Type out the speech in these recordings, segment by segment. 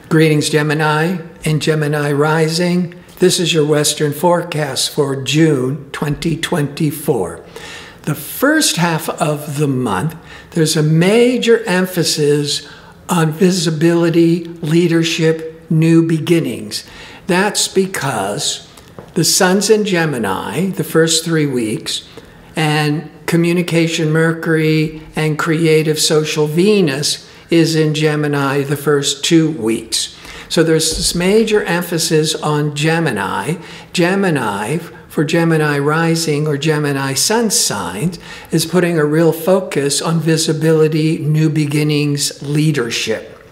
Greetings, Gemini and Gemini rising. This is your Western forecast for June 2024. The first half of the month, there's a major emphasis on visibility, leadership, new beginnings. That's because the Sun's in Gemini the first 3 weeks, and communication Mercury and creative social Venus is in Gemini the first 2 weeks. So there's this major emphasis on Gemini. Gemini, for Gemini rising or Gemini sun signs, is putting a real focus on visibility, new beginnings, leadership.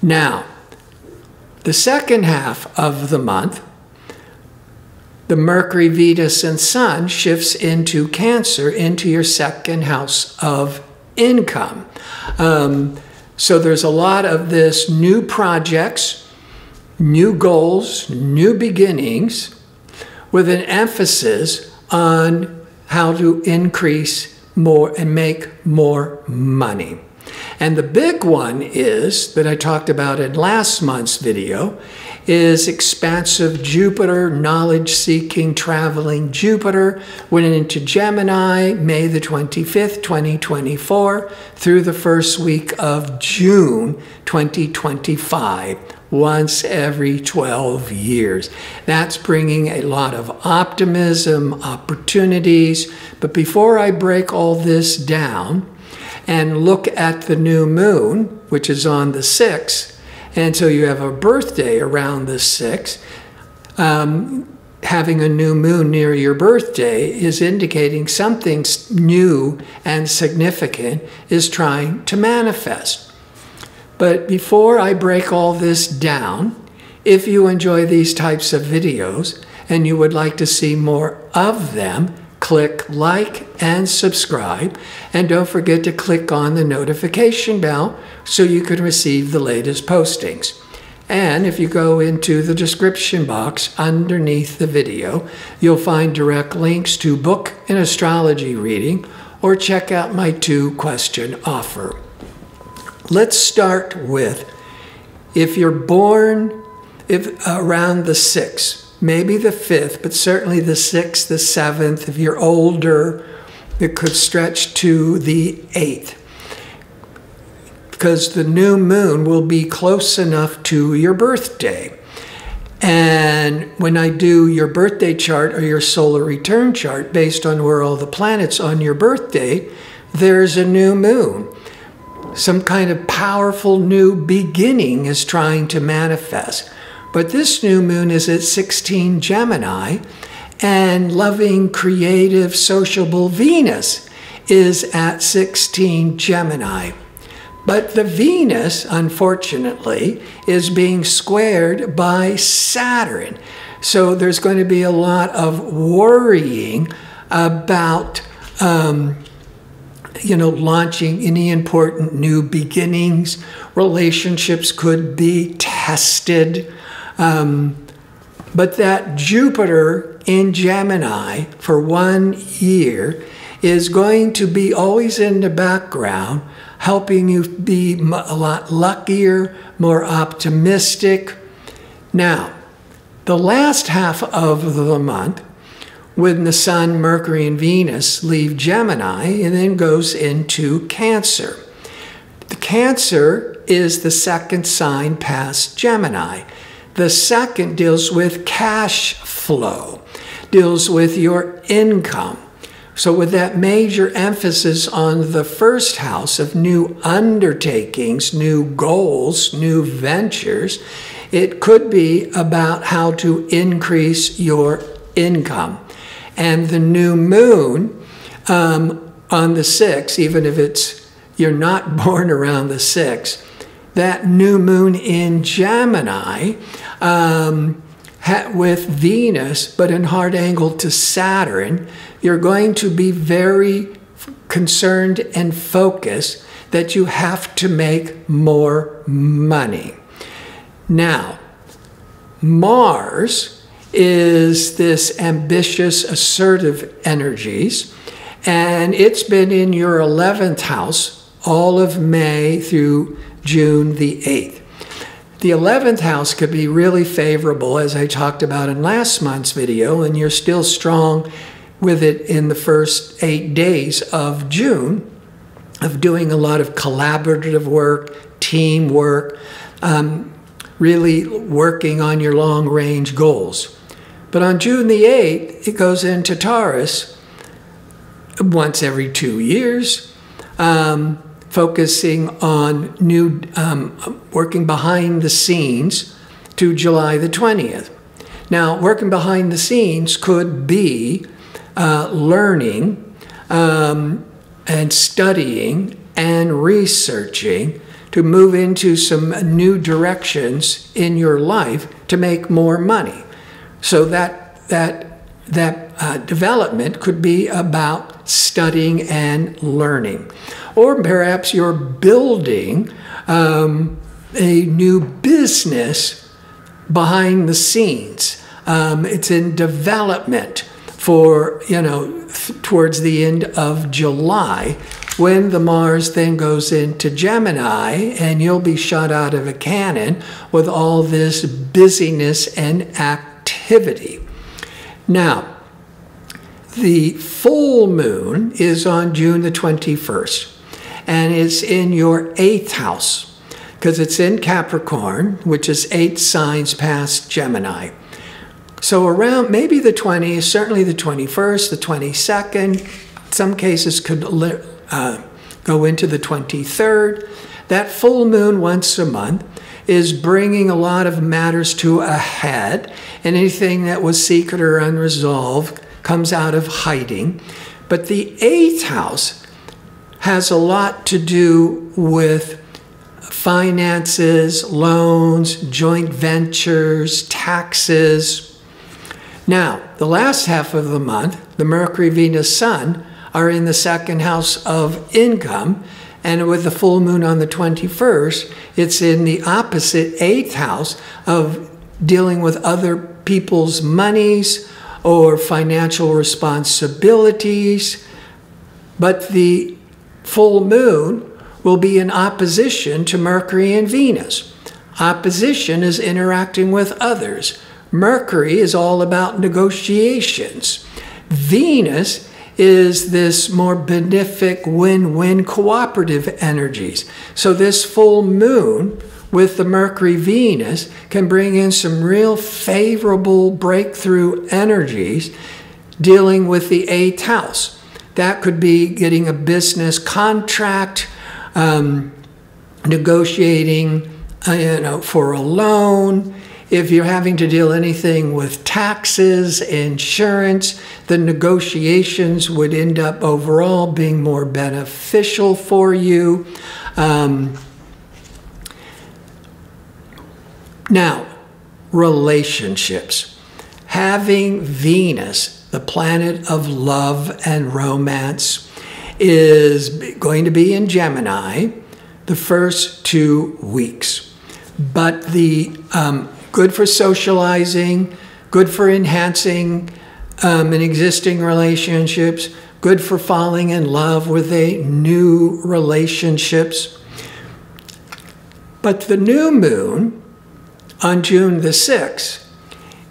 Now, the second half of the month, the Mercury, Venus, and Sun shifts into Cancer, into your second house of income. So there's a lot of this new projects, new goals, new beginnings, with an emphasis on how to increase more and make more money. And the big one is, that I talked about in last month's video, is expansive Jupiter, knowledge-seeking, traveling Jupiter went into Gemini May the 25th, 2024, through the first week of June 2025, once every 12 years. That's bringing a lot of optimism, opportunities. But before I break all this down and look at the new moon, which is on the 6th, and so you have a birthday around the 6th. Having a new moon near your birthday is indicating something new and significant is trying to manifest. But before I break all this down, if you enjoy these types of videos and you would like to see more of them, click like and subscribe, and don't forget to click on the notification bell so you can receive the latest postings. And if you go into the description box underneath the video, you'll find direct links to book an astrology reading or check out my 2-question offer. Let's start with, if you're born around the 6th, maybe the 5th, but certainly the 6th, the 7th. If you're older, it could stretch to the 8th. Because the new moon will be close enough to your birthday. And when I do your birthday chart or your solar return chart, based on where all the planets on your birthday, there's a new moon. Some kind of powerful new beginning is trying to manifest. But this new moon is at 16 Gemini, and loving, creative, sociable Venus is at 16 Gemini. But the Venus, unfortunately, is being squared by Saturn. So there's going to be a lot of worrying about launching any important new beginnings. Relationships could be tested. But that Jupiter in Gemini for 1 year is going to be always in the background, helping you be a lot luckier, more optimistic. Now, the last half of the month, when the Sun, Mercury, and Venus leave Gemini and then goes into Cancer. The Cancer is the second sign past Gemini. The second deals with cash flow, deals with your income. So with that major emphasis on the first house of new undertakings, new goals, new ventures, it could be about how to increase your income. And the new moon on the 6th, even if you're not born around the 6th, that new moon in Gemini with Venus, but in hard angle to Saturn, you're going to be very concerned and focused that you have to make more money. Now, Mars is this ambitious, assertive energies, and it's been in your 11th house all of May through June the 8th. the 11th house could be really favorable, as I talked about in last month's video, and you're still strong with it in the first 8 days of June, of doing a lot of collaborative work, teamwork, really working on your long-range goals. But on June the 8th, it goes into Taurus once every 2 years, focusing on new, working behind the scenes to July the 20th. Now, working behind the scenes could be learning and studying and researching to move into some new directions in your life to make more money. So that development could be about studying and learning. Or perhaps you're building a new business behind the scenes. It's in development for, towards the end of July, when the Mars then goes into Gemini, and you'll be shot out of a cannon with all this busyness and activity. Now, the full moon is on June the 21st, and it's in your 8th house, because it's in Capricorn, which is 8 signs past Gemini. So around maybe the 20th, certainly the 21st, the 22nd, some cases could go into the 23rd. That full moon once a month is bringing a lot of matters to a head, and anything that was secret or unresolved comes out of hiding. But the 8th house has a lot to do with finances, loans, joint ventures, taxes. Now, the last half of the month, the Mercury, Venus, Sun are in the 2nd house of income, and with the full moon on the 21st, it's in the opposite 8th house of dealing with other people's monies or financial responsibilities. But the full moon will be in opposition to Mercury and Venus. Opposition is interacting with others. Mercury is all about negotiations. Venus is this more benefic, win-win, cooperative energies. So this full moon with the Mercury-Venus can bring in some real favorable breakthrough energies dealing with the 8th house. That could be getting a business contract, negotiating for a loan. If you're having to deal anything with taxes, insurance, the negotiations would end up overall being more beneficial for you. Now, relationships. Having Venus, the planet of love and romance, is going to be in Gemini the first 2 weeks. But the good for socializing, good for enhancing an existing relationships, good for falling in love with a new relationships. But the new moon on June the 6th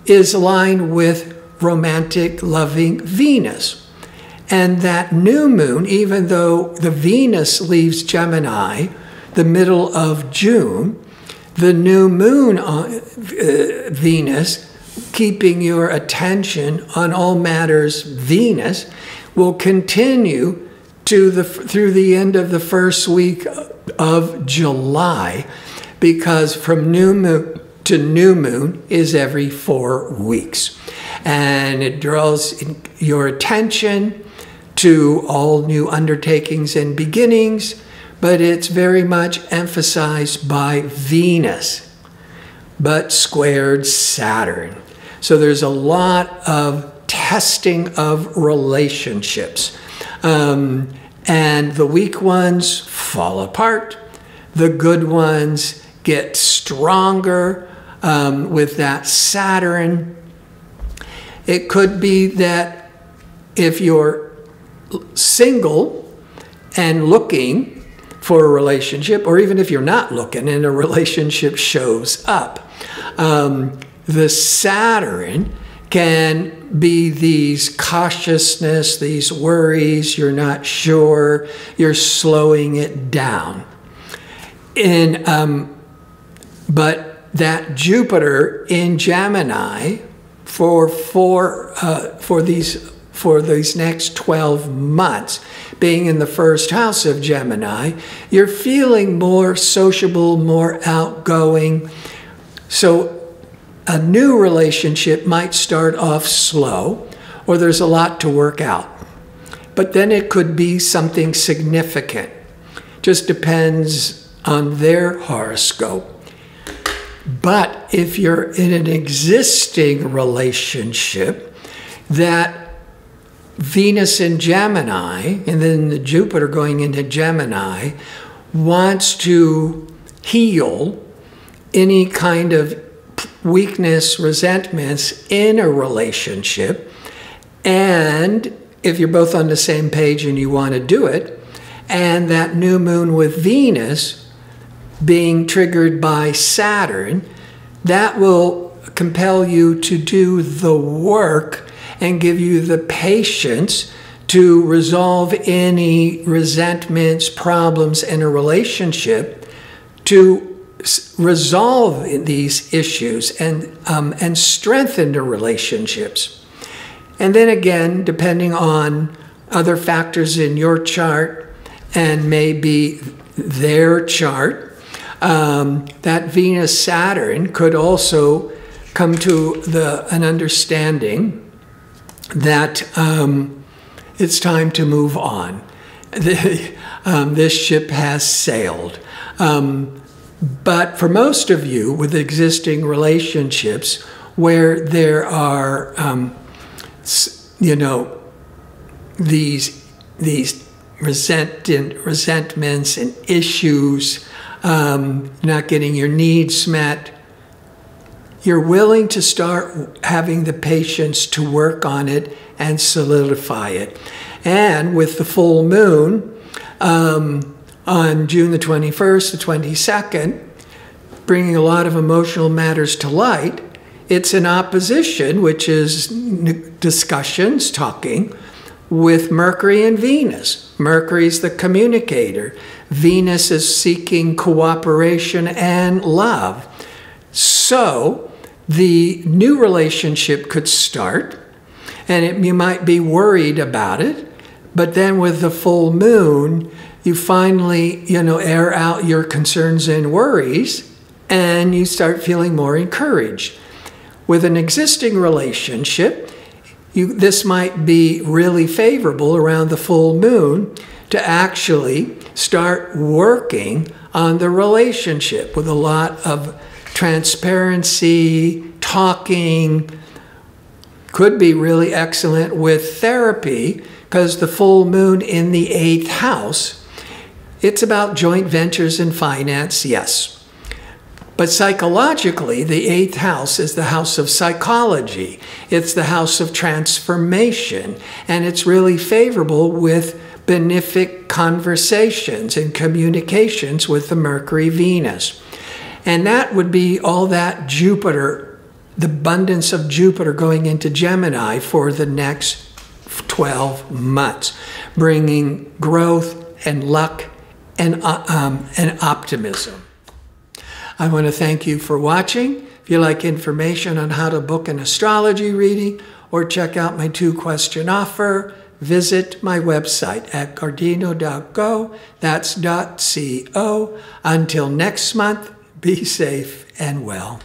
is aligned with romantic, loving Venus. And that new moon, even though the Venus leaves Gemini the middle of June, the new moon on Venus, keeping your attention on all matters Venus, will continue through the end of the first week of July, because from new moon to new moon is every 4 weeks. And it draws your attention to all new undertakings and beginnings, but it's very much emphasized by Venus, but squared Saturn. So there's a lot of testing of relationships. And the weak ones fall apart. The good ones get stronger with that Saturn. It could be that if you're single and looking for a relationship, or even if you're not looking and a relationship shows up. The Saturn can be these cautiousness, these worries, you're not sure, you're slowing it down. But that Jupiter in Gemini for these next 12 months, being in the first house of Gemini, you're feeling more sociable, more outgoing. So a new relationship might start off slow, or there's a lot to work out. But then it could be something significant. Just depends on their horoscope. But if you're in an existing relationship, that Venus in Gemini, and then the Jupiter going into Gemini, wants to heal any kind of weakness, resentments in a relationship. And if you're both on the same page and you want to do it, and that new moon with Venus being triggered by Saturn, that will compel you to do the work and give you the patience to resolve any resentments, problems in a relationship, to resolve these issues and strengthen the relationships. And then again, depending on other factors in your chart and maybe their chart, that Venus-Saturn could also come to an understanding that it's time to move on. This ship has sailed. But for most of you with existing relationships where there are, these resentments and issues, not getting your needs met, you're willing to start having the patience to work on it and solidify it. And with the full moon on June the 21st, the 22nd, bringing a lot of emotional matters to light, it's an opposition, which is discussions, talking, with Mercury and Venus. Mercury's the communicator. Venus is seeking cooperation and love. So the new relationship could start, and you might be worried about it, but then with the full moon, you finally, air out your concerns and worries, and you start feeling more encouraged. With an existing relationship, this might be really favorable around the full moon to actually start working on the relationship with a lot of transparency, talking. Could be really excellent with therapy, because the full moon in the 8th house, it's about joint ventures and finance, yes. But psychologically, the 8th house is the house of psychology. It's the house of transformation. And it's really favorable with benefic conversations and communications with the Mercury-Venus. And that would be all that Jupiter, the abundance of Jupiter going into Gemini for the next 12 months, bringing growth and luck and optimism. I want to thank you for watching. If you like information on how to book an astrology reading or check out my 2-question offer, visit my website at gardino.go. That's .co. Until next month, be safe and well.